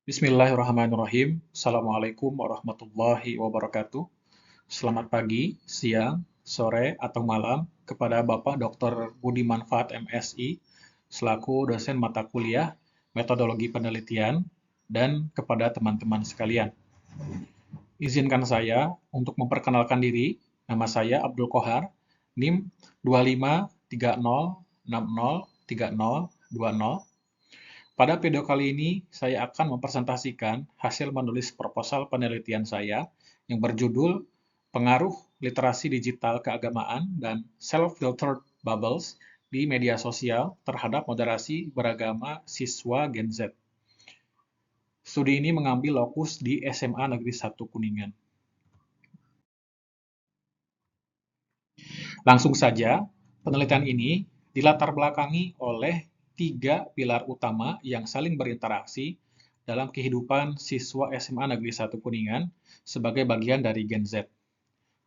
Bismillahirrahmanirrahim. Assalamualaikum warahmatullahi wabarakatuh. Selamat pagi, siang, sore, atau malam kepada Bapak Dr. Budi Manfaat MSI selaku dosen mata kuliah Metodologi Penelitian dan kepada teman-teman sekalian. Izinkan saya untuk memperkenalkan diri. Nama saya Abdul Kohar, NIM 2530603020. Pada video kali ini, saya akan mempresentasikan hasil menulis proposal penelitian saya yang berjudul Pengaruh Literasi Digital Keagamaan dan Self-Filtered Bubbles di Media Sosial terhadap Moderasi Beragama Siswa Gen Z. Studi ini mengambil lokus di SMA Negeri 1 Kuningan. Langsung saja, penelitian ini dilatar belakangi oleh 3 pilar utama yang saling berinteraksi dalam kehidupan siswa SMA Negeri 1 Kuningan sebagai bagian dari Gen Z.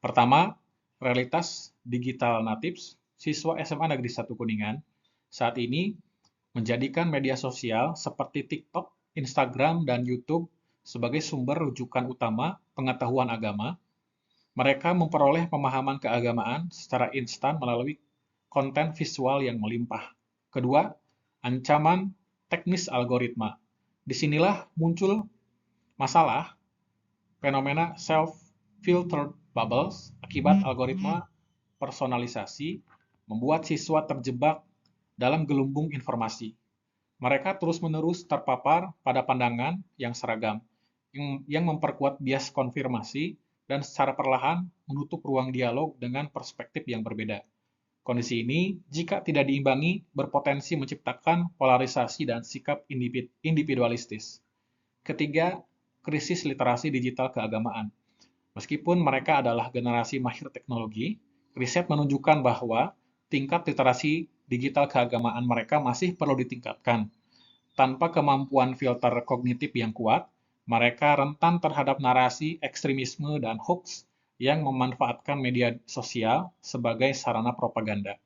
Pertama, realitas digital natives siswa SMA Negeri 1 Kuningan saat ini menjadikan media sosial seperti TikTok, Instagram, dan YouTube sebagai sumber rujukan utama pengetahuan agama. Mereka memperoleh pemahaman keagamaan secara instan melalui konten visual yang melimpah. Kedua, ancaman teknis algoritma. Disinilah muncul masalah fenomena self-filtered bubbles akibat algoritma personalisasi membuat siswa terjebak dalam gelembung informasi. Mereka terus-menerus terpapar pada pandangan yang seragam, yang memperkuat bias konfirmasi dan secara perlahan menutup ruang dialog dengan perspektif yang berbeda. Kondisi ini, jika tidak diimbangi, berpotensi menciptakan polarisasi dan sikap individualistis. Ketiga, krisis literasi digital keagamaan. Meskipun mereka adalah generasi mahir teknologi, riset menunjukkan bahwa tingkat literasi digital keagamaan mereka masih perlu ditingkatkan. Tanpa kemampuan filter kognitif yang kuat, mereka rentan terhadap narasi, ekstremisme, dan hoax yang memanfaatkan media sosial sebagai sarana propaganda.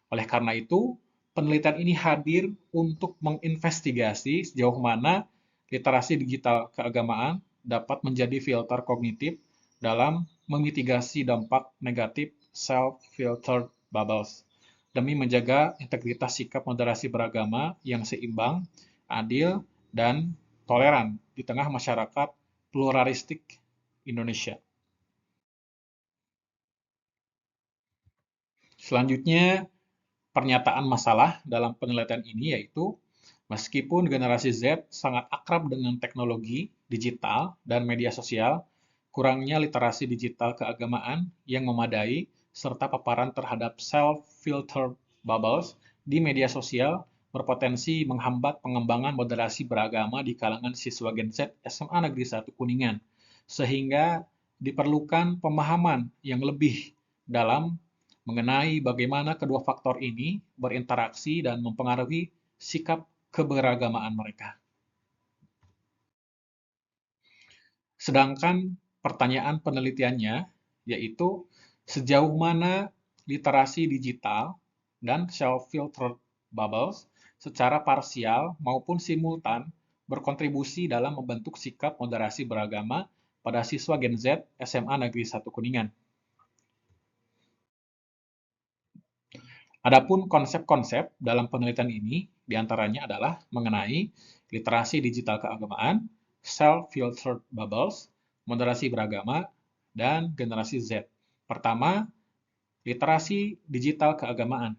Oleh karena itu, penelitian ini hadir untuk menginvestigasi sejauh mana literasi digital keagamaan dapat menjadi filter kognitif dalam memitigasi dampak negatif self-filtered bubbles demi menjaga integritas sikap moderasi beragama yang seimbang, adil, dan toleran di tengah masyarakat pluralistik Indonesia. Selanjutnya, pernyataan masalah dalam penelitian ini yaitu, meskipun generasi Z sangat akrab dengan teknologi, digital, dan media sosial, kurangnya literasi digital keagamaan yang memadai serta paparan terhadap self-filtered bubbles di media sosial berpotensi menghambat pengembangan moderasi beragama di kalangan siswa Gen Z SMA Negeri 1 Kuningan, sehingga diperlukan pemahaman yang lebih dalam mengenai bagaimana kedua faktor ini berinteraksi dan mempengaruhi sikap keberagamaan mereka. Sedangkan pertanyaan penelitiannya yaitu sejauh mana literasi digital dan self-filtered bubbles secara parsial maupun simultan berkontribusi dalam membentuk sikap moderasi beragama pada siswa Gen Z SMA Negeri 1 Kuningan. Adapun konsep-konsep dalam penelitian ini diantaranya adalah mengenai literasi digital keagamaan, self-filtered bubbles, moderasi beragama, dan generasi Z. Pertama, literasi digital keagamaan.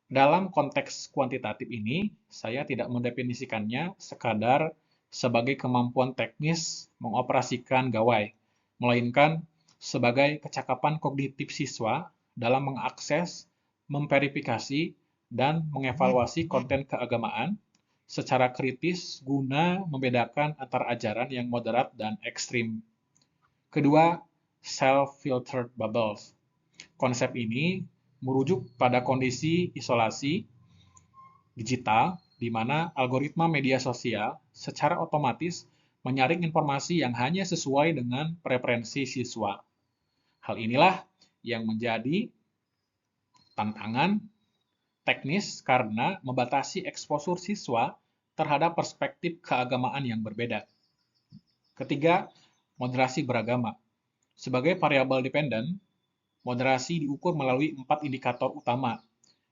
Dalam konteks kuantitatif ini, saya tidak mendefinisikannya sekadar sebagai kemampuan teknis mengoperasikan gawai, melainkan sebagai kecakapan kognitif siswa dalam mengakses, memverifikasi, dan mengevaluasi konten keagamaan secara kritis guna membedakan antara ajaran yang moderat dan ekstrim. Kedua, self-filtered bubbles. Konsep ini merujuk pada kondisi isolasi digital di mana algoritma media sosial secara otomatis menyaring informasi yang hanya sesuai dengan preferensi siswa. Hal inilah yang menjadi tantangan teknis karena membatasi eksposur siswa terhadap perspektif keagamaan yang berbeda. Ketiga, moderasi beragama. Sebagai variabel dependen, moderasi diukur melalui 4 indikator utama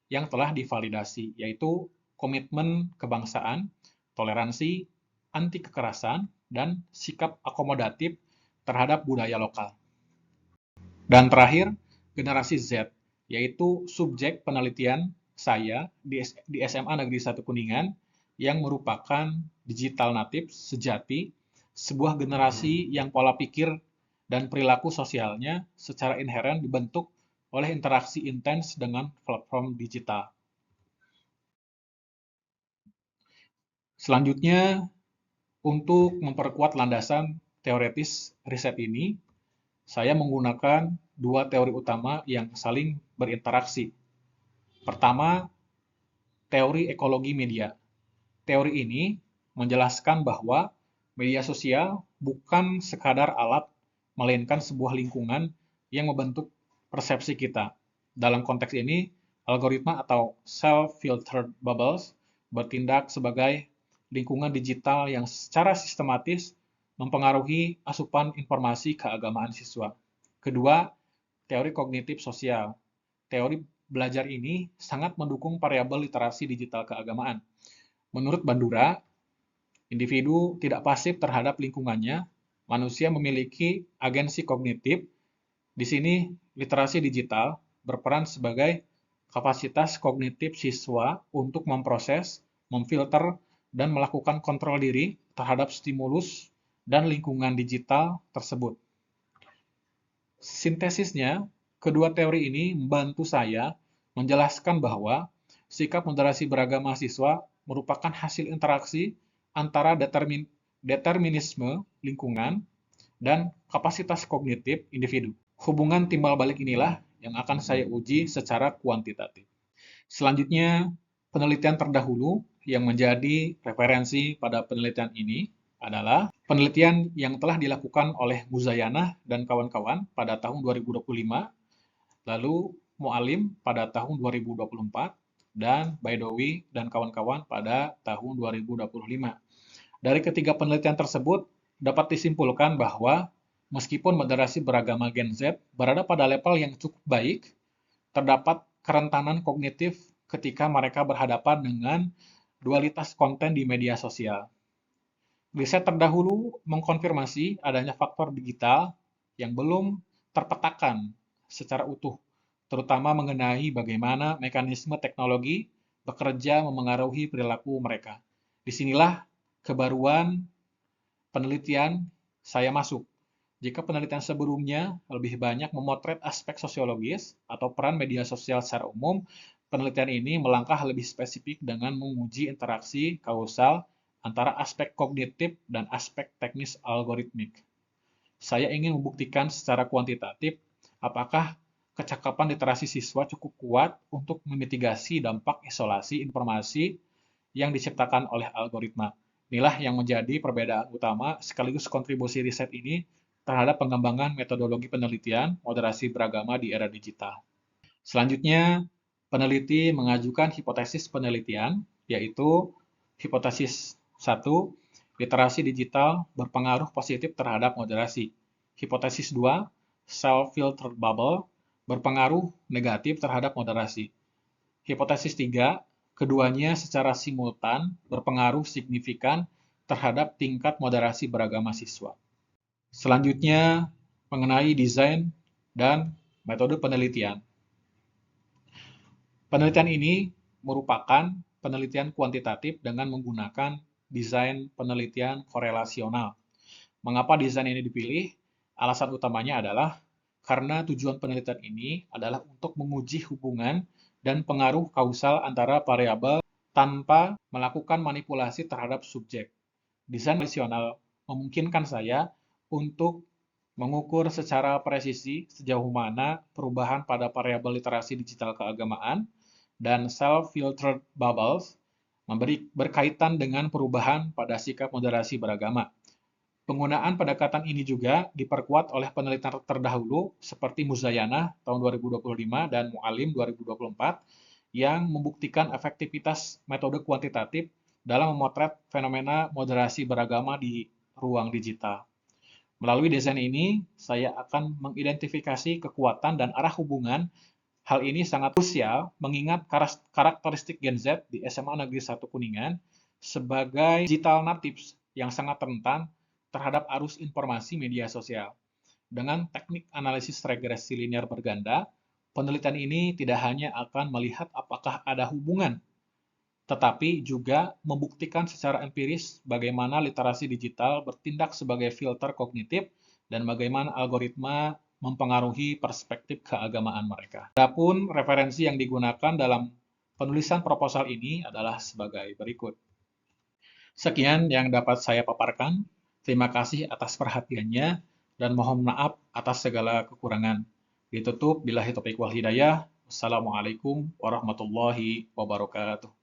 yang telah divalidasi, yaitu komitmen kebangsaan, toleransi, anti kekerasan, dan sikap akomodatif terhadap budaya lokal. Dan terakhir, generasi Z, yaitu subjek penelitian saya di SMA Negeri 1 Kuningan yang merupakan digital natif sejati, sebuah generasi yang pola pikir dan perilaku sosialnya secara inheren dibentuk oleh interaksi intens dengan platform digital. Selanjutnya, untuk memperkuat landasan teoretis riset ini, saya menggunakan dua teori utama yang saling berinteraksi. Pertama, teori ekologi media. Teori ini menjelaskan bahwa media sosial bukan sekadar alat, melainkan sebuah lingkungan yang membentuk persepsi kita. Dalam konteks ini, algoritma atau self-filtered bubbles bertindak sebagai lingkungan digital yang secara sistematis mempengaruhi asupan informasi keagamaan siswa. Kedua, teori kognitif sosial. Teori belajar ini sangat mendukung variabel literasi digital keagamaan. Menurut Bandura, individu tidak pasif terhadap lingkungannya, manusia memiliki agensi kognitif. Di sini, literasi digital berperan sebagai kapasitas kognitif siswa untuk memproses, memfilter, dan melakukan kontrol diri terhadap stimulus dan lingkungan digital tersebut. Sintesisnya, kedua teori ini membantu saya menjelaskan bahwa sikap moderasi beragama siswa merupakan hasil interaksi antara determinisme lingkungan dan kapasitas kognitif individu. Hubungan timbal balik inilah yang akan saya uji secara kuantitatif. Selanjutnya, penelitian terdahulu yang menjadi referensi pada penelitian ini adalah penelitian yang telah dilakukan oleh Muzayana dan kawan-kawan pada tahun 2025, lalu Mualim pada tahun 2024, dan Baidowi dan kawan-kawan pada tahun 2025. Dari ketiga penelitian tersebut, dapat disimpulkan bahwa meskipun moderasi beragama Gen Z berada pada level yang cukup baik, terdapat kerentanan kognitif ketika mereka berhadapan dengan dualitas konten di media sosial. Riset terdahulu mengkonfirmasi adanya faktor digital yang belum terpetakan secara utuh, terutama mengenai bagaimana mekanisme teknologi bekerja memengaruhi perilaku mereka. Disinilah kebaruan penelitian saya masuk. Jika penelitian sebelumnya lebih banyak memotret aspek sosiologis atau peran media sosial secara umum, penelitian ini melangkah lebih spesifik dengan menguji interaksi kausal antara aspek kognitif dan aspek teknis algoritmik. Saya ingin membuktikan secara kuantitatif apakah kecakapan literasi siswa cukup kuat untuk memitigasi dampak isolasi informasi yang diciptakan oleh algoritma. Inilah yang menjadi perbedaan utama sekaligus kontribusi riset ini terhadap pengembangan metodologi penelitian moderasi beragama di era digital. Selanjutnya, peneliti mengajukan hipotesis penelitian, yaitu hipotesis 1, literasi digital berpengaruh positif terhadap moderasi. Hipotesis 2, self-filtered bubble berpengaruh negatif terhadap moderasi. Hipotesis 3, keduanya secara simultan berpengaruh signifikan terhadap tingkat moderasi beragama siswa. Selanjutnya, mengenai desain dan metode penelitian. Penelitian ini merupakan penelitian kuantitatif dengan menggunakan desain penelitian korelasional. Mengapa desain ini dipilih? Alasan utamanya adalah karena tujuan penelitian ini adalah untuk menguji hubungan dan pengaruh kausal antara variabel tanpa melakukan manipulasi terhadap subjek. Desain korelasional memungkinkan saya untuk mengukur secara presisi sejauh mana perubahan pada variabel literasi digital keagamaan dan self-filtered bubbles berkaitan dengan perubahan pada sikap moderasi beragama. Penggunaan pendekatan ini juga diperkuat oleh penelitian terdahulu seperti Muzayana tahun 2025 dan Mualim 2024 yang membuktikan efektivitas metode kuantitatif dalam memotret fenomena moderasi beragama di ruang digital. Melalui desain ini, saya akan mengidentifikasi kekuatan dan arah hubungan. Hal ini sangat krusial mengingat karakteristik Gen Z di SMA Negeri 1 Kuningan sebagai digital natives yang sangat rentan terhadap arus informasi media sosial. Dengan teknik analisis regresi linear berganda, penelitian ini tidak hanya akan melihat apakah ada hubungan, tetapi juga membuktikan secara empiris bagaimana literasi digital bertindak sebagai filter kognitif dan bagaimana algoritma mempengaruhi perspektif keagamaan mereka. Adapun referensi yang digunakan dalam penulisan proposal ini adalah sebagai berikut. Sekian yang dapat saya paparkan. Terima kasih atas perhatiannya dan mohon maaf atas segala kekurangan. Ditutup billahi taufiq wal hidayah. Wassalamualaikum warahmatullahi wabarakatuh.